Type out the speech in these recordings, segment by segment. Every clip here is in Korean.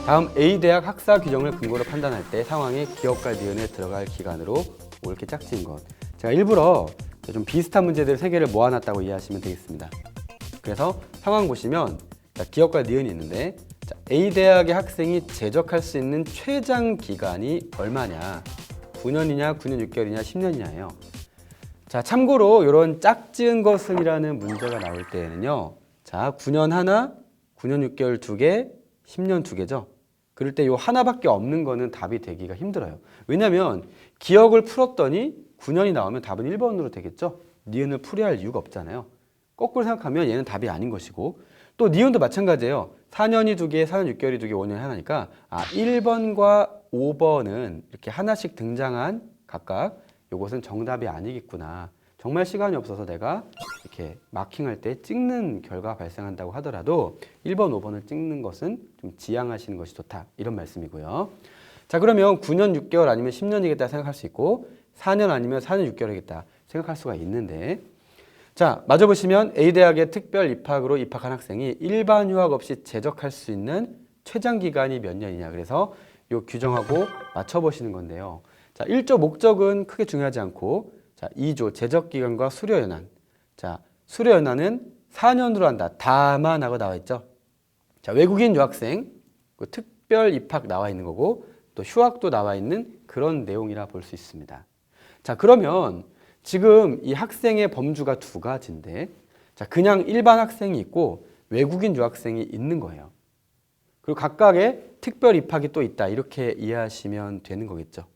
다음 A대학 학사 규정을 근거로 판단할 때 상황에 기억과 니은에 들어갈 기간으로 옳게 짝지은 것. 제가 일부러 좀 비슷한 문제들 3개를 모아놨다고 이해하시면 되겠습니다. 그래서 상황 보시면 기억과 니은이 있는데 A대학의 학생이 재적할 수 있는 최장 기간이 얼마냐? 9년이냐, 9년 6개월이냐, 10년이냐예요. 자, 참고로 이런 짝지은 것은이라는 문제가 나올 때에는요. 자, 9년 하나, 9년 6개월 2개, 10년 2개죠. 그럴 때 이 하나밖에 없는 거는 답이 되기가 힘들어요. 왜냐하면 기억을 풀었더니 9년이 나오면 답은 1번으로 되겠죠. 니은을 풀이야 할 이유가 없잖아요. 거꾸로 생각하면 얘는 답이 아닌 것이고 또 니은도 마찬가지예요. 4년이 2개, 4년 6개월이 2개, 5년이 하나니까 1번과 5번은 이렇게 하나씩 등장한 각각 이것은 정답이 아니겠구나. 정말 시간이 없어서 내가 이렇게 마킹할 때 찍는 결과가 발생한다고 하더라도 1번, 5번을 찍는 것은 좀 지양하시는 것이 좋다. 이런 말씀이고요. 자, 그러면 9년 6개월 아니면 10년이겠다 생각할 수 있고 4년 아니면 4년 6개월이겠다 생각할 수가 있는데 자, 마저 보시면 A대학에 특별 입학으로 입학한 학생이 일반 휴학 없이 재적할 수 있는 최장 기간이 몇 년이냐. 그래서 이 규정하고 맞춰보시는 건데요. 자, 1조 목적은 크게 중요하지 않고 자, 2조 재적 기간과 수료 연한. 자, 수료 연한은 4년으로 한다. 다만 하고 나와 있죠. 자, 외국인 유학생 그 특별 입학 나와 있는 거고 또 휴학도 나와 있는 그런 내용이라 볼 수 있습니다. 자, 그러면 지금 이 학생의 범주가 2가지인데 자, 그냥 일반 학생이 있고 외국인 유학생이 있는 거예요. 그리고 각각의 특별 입학이 또 있다. 이렇게 이해하시면 되는 거겠죠.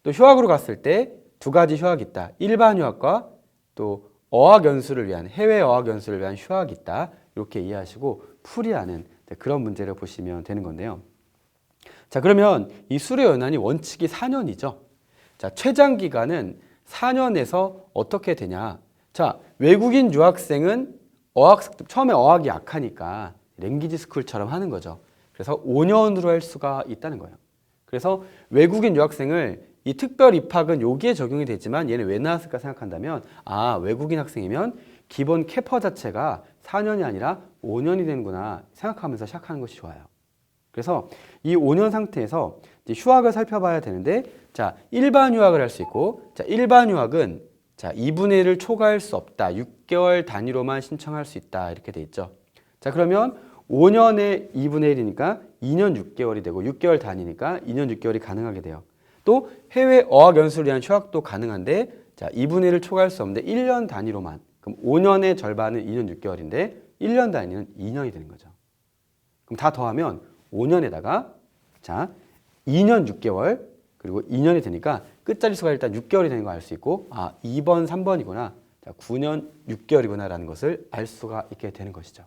또 휴학으로 갔을 때 2가지 휴학이 있다. 일반 휴학과 또 어학 연수를 위한 해외 어학 연수를 위한 휴학이 있다. 이렇게 이해하시고 풀이하는 그런 문제를 보시면 되는 건데요. 자, 그러면 이 수료 연한이 원칙이 4년이죠. 자, 최장 기간은 4년에서 어떻게 되냐? 자, 외국인 유학생은 처음에 어학이 약하니까 랭귀지 스쿨처럼 하는 거죠. 그래서 5년으로 할 수가 있다는 거예요. 그래서 외국인 유학생을 이 특별 입학은 여기에 적용이 되지만 얘는 왜 나왔을까 생각한다면 외국인 학생이면 기본 캐퍼 자체가 4년이 아니라 5년이 되는구나 생각하면서 시작하는 것이 좋아요. 그래서 이 5년 상태에서 이제 휴학을 살펴봐야 되는데 자, 일반 휴학을 할 수 있고 자, 일반 휴학은 자, 2분의 1을 초과할 수 없다. 6개월 단위로만 신청할 수 있다. 이렇게 돼 있죠. 자, 그러면 5년에 2분의 1이니까 2년 6개월이 되고 6개월 단위니까 2년 6개월이 가능하게 돼요. 또 해외 어학 연수를 위한 휴학도 가능한데 자, 2분의 1을 초과할 수 없는데 1년 단위로만. 그럼 5년의 절반은 2년 6개월인데 1년 단위는 2년이 되는 거죠. 그럼 다 더하면 5년에다가 자, 2년 6개월 그리고 2년이 되니까 끝자리 수가 일단 6개월이 되는 거 알 수 있고 2번, 3번이구나. 자, 9년 6개월이구나 라는 것을 알 수가 있게 되는 것이죠.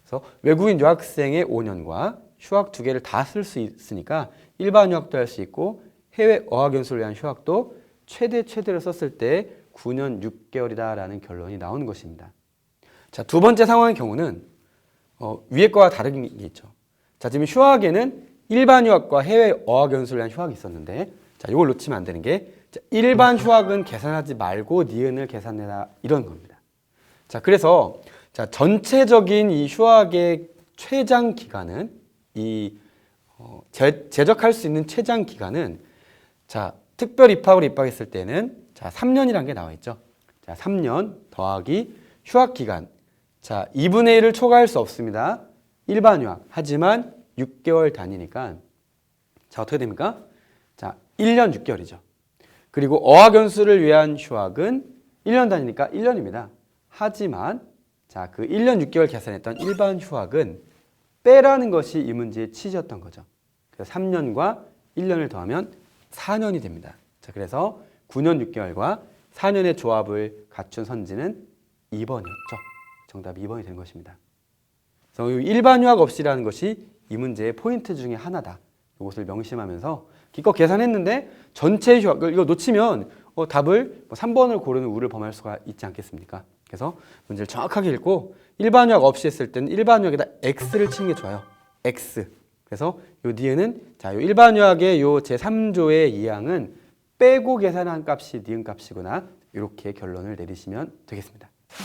그래서 외국인 유학생의 5년과 휴학 2개를 다 쓸 수 있으니까 일반 휴학도 할 수 있고 해외 어학연수를 위한 휴학도 최대로 썼을 때 9년 6개월이다 라는 결론이 나오는 것입니다. 자, 두 번째 상황의 경우는 위에 거와 다른 게 있죠. 자, 지금 휴학에는 일반 휴학과 해외 어학연수를 위한 휴학이 있었는데 자, 이걸 놓치면 안 되는 게 자, 일반 휴학은 계산하지 말고 니은을 계산해라 이런 겁니다. 자, 그래서 자, 전체적인 이 휴학의 최장 기간은 재적할 수 있는 최장 기간은 자, 특별 입학으로 입학했을 때는 자, 3년이라는 게 나와 있죠. 자, 3년 더하기 휴학 기간. 자, 2분의 1을 초과할 수 없습니다. 일반 휴학. 하지만 6개월 단위니까 자, 어떻게 됩니까? 자, 1년 6개월이죠. 그리고 어학연수를 위한 휴학은 1년 단위니까 1년입니다. 하지만 자, 그 1년 6개월 계산했던 일반 휴학은 빼라는 것이 이 문제의 취지였던 거죠. 그래서 3년과 1년을 더하면 4년이 됩니다. 자, 그래서 9년 6개월과 4년의 조합을 갖춘 선지는 2번이었죠. 정답이 2번이 된 것입니다. 그래서 일반 휴학 없이라는 것이 이 문제의 포인트 중에 하나다. 이것을 명심하면서 기껏 계산했는데 전체 휴학을 이거 놓치면 답을 3번을 고르는 우를 범할 수가 있지 않겠습니까? 그래서 문제를 정확하게 읽고 일반 휴학 없이 했을 때는 일반 휴학에다 X를 치는 게 좋아요. X. 그래서 요 뒤에는 자, 요 일반 휴학의 요 제3조의 2항은 빼고 계산한 값이 니은 값이구나. 이렇게 결론을 내리시면 되겠습니다.